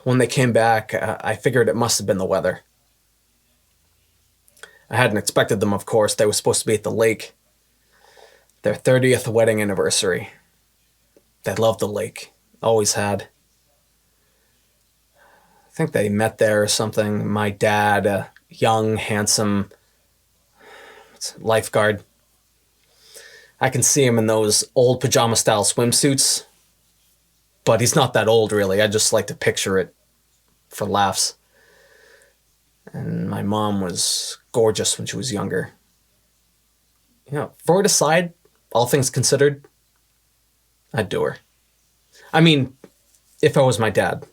when they came back, I figured it must have been the weather. I hadn't expected them, of course. They were supposed to be at the lake. Their 30th wedding anniversary. They loved the lake. Always had. I think they met there or something. My dad, a young, handsome lifeguard. I can see him in those old pajama-style swimsuits. But he's not that old, really. I just like to picture it for laughs. And my mom was gorgeous when she was younger. You know, Freud aside, all things considered, I'd do her. I mean, if I was my dad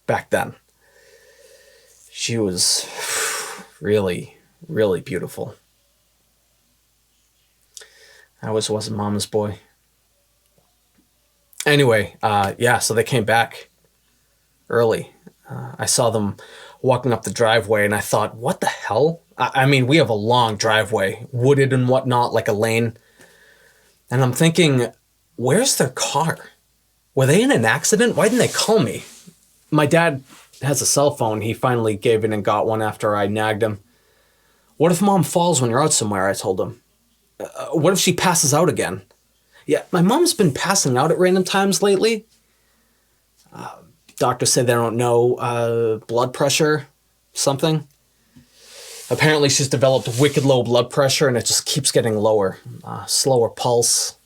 back then. She was really, really beautiful. I always was a mama's boy. Anyway, so they came back early. I saw them walking up the driveway and I thought, what the hell? I mean, we have a long driveway, wooded and whatnot, like a lane. And I'm thinking, where's their car? Were they in an accident? Why didn't they call me? My dad has a cell phone. He finally gave in and got one after I nagged him. What if mom falls when you're out somewhere? I told him. What if she passes out again? Yeah, my mom's been passing out at random times lately. Doctors say they don't know blood pressure, something. Apparently she's developed wicked low blood pressure and it just keeps getting lower. Slower pulse.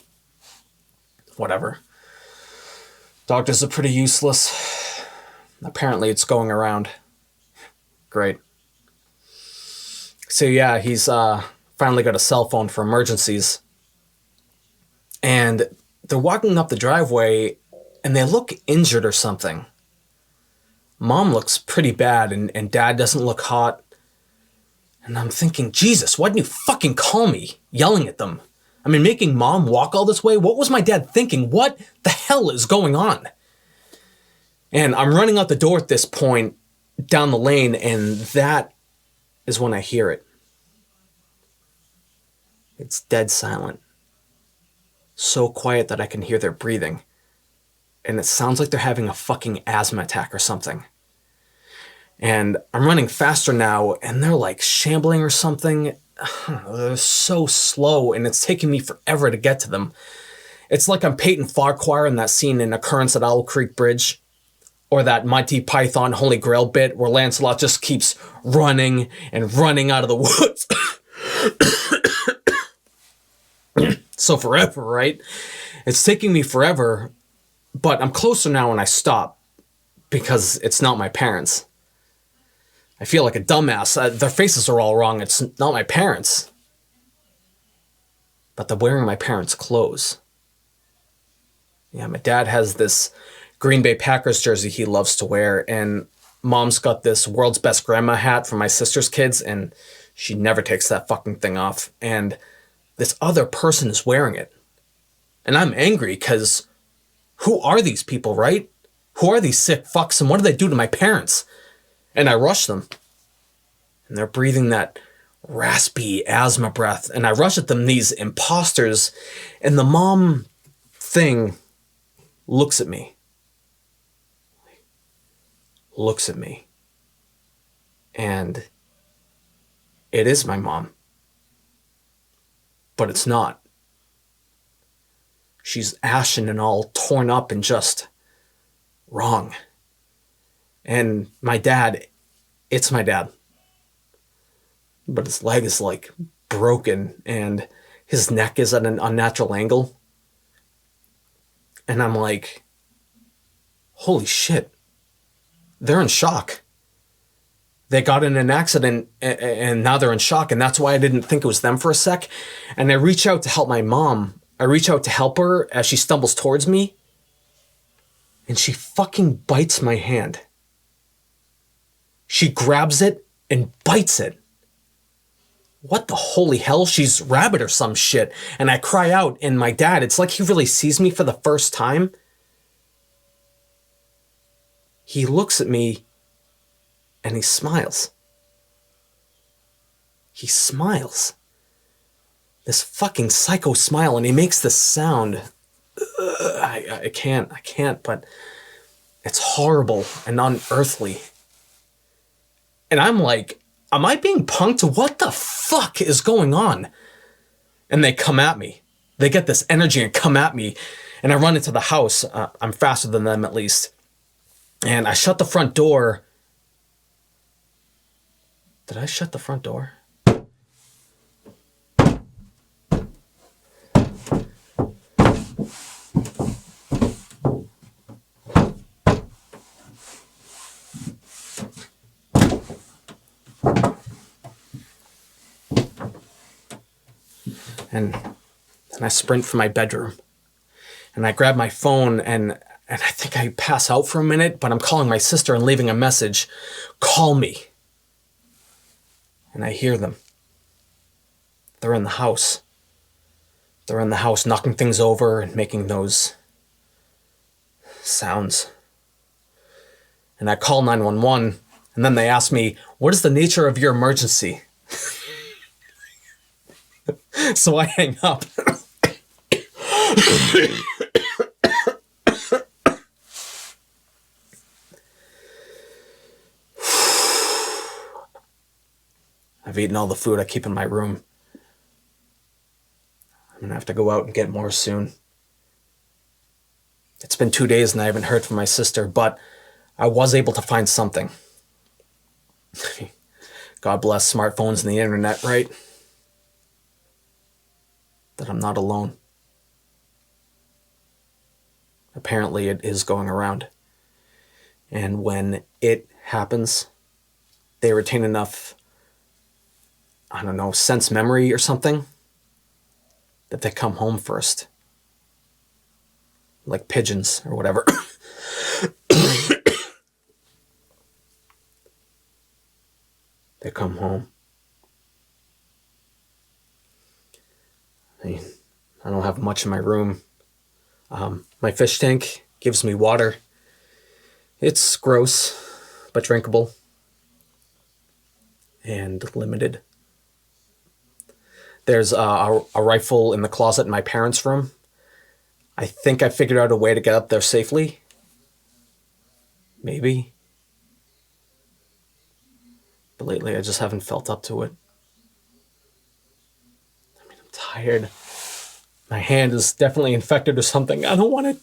Whatever. Doctors are pretty useless. Apparently it's going around. Great. So yeah, he's finally got a cell phone for emergencies. And they're walking up the driveway and they look injured or something. Mom looks pretty bad and dad doesn't look hot. And I'm thinking, Jesus, why didn't you fucking call me? Yelling at them. I mean, making mom walk all this way? What was my dad thinking? What the hell is going on? And I'm running out the door at this point down the lane and that is when I hear it. It's dead silent. So quiet that I can hear their breathing. And it sounds like they're having a fucking asthma attack or something. And I'm running faster now, and they're like shambling or something. They're so slow, and it's taking me forever to get to them. It's like I'm Peyton Farquhar in that scene in Occurrence at Owl Creek Bridge. Or that Monty Python Holy Grail bit where Lancelot just keeps running and running out of the woods. So forever, right? It's taking me forever, but I'm closer now when I stop because it's not my parents. I feel like a dumbass. Their faces are all wrong. It's not my parents. But they're wearing my parents' clothes. Yeah, my dad has this Green Bay Packers jersey he loves to wear, and mom's got this world's best grandma hat for my sister's kids, and she never takes that fucking thing off. And this other person is wearing it. And I'm angry because who are these people, right? Who are these sick fucks and what do they do to my parents? And I rush them. And they're breathing that raspy asthma breath. And I rush at them, these imposters. And the mom thing looks at me. Looks at me. And it is my mom. But it's not. She's ashen and all torn up and just wrong. And my dad, it's my dad. But his leg is like broken and his neck is at an unnatural angle. And I'm like, holy shit. They're in shock. They got in an accident and now they're in shock. And that's why I didn't think it was them for a sec. And I reach out to help my mom. I reach out to help her as she stumbles towards me. And she fucking bites my hand. She grabs it and bites it. What the holy hell? She's rabid or some shit. And I cry out, and my dad, it's like he really sees me for the first time. He looks at me and he smiles. He smiles. This fucking psycho smile, and he makes this sound. I can't, but It's horrible and unearthly. And I'm like, am I being punked? What the fuck is going on? And they come at me. They get this energy and come at me. And I run into the house. I'm faster than them, at least. And I shut the front door. Did I shut the front door? And I sprint for my bedroom. And I grab my phone and I think I pass out for a minute, but I'm calling my sister and leaving a message. Call me. And I hear them. They're in the house. They're in the house knocking things over and making those sounds. And I call 911, and then they ask me, what is the nature of your emergency? So I hang up. I've eaten all the food I keep in my room. I'm going to have to go out and get more soon. It's been 2 days and I haven't heard from my sister, but I was able to find something. God bless smartphones and the internet, right? That I'm not alone. Apparently it is going around. And when it happens, they retain enough, I don't know, sense memory or something, that they come home first. Like pigeons or whatever. They come home. I don't have much in my room. My fish tank gives me water. It's gross, but drinkable. And limited. There's a rifle in the closet in my parents' room. I think I figured out a way to get up there safely. Maybe. But lately I just haven't felt up to it. I mean, I'm tired. My hand is definitely infected or something. I don't want it.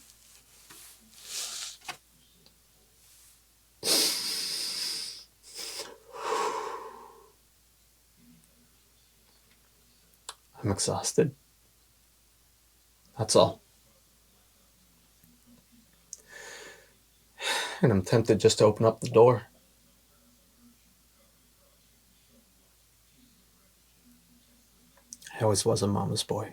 I'm exhausted. That's all. And I'm tempted just to open up the door. I always was a mama's boy.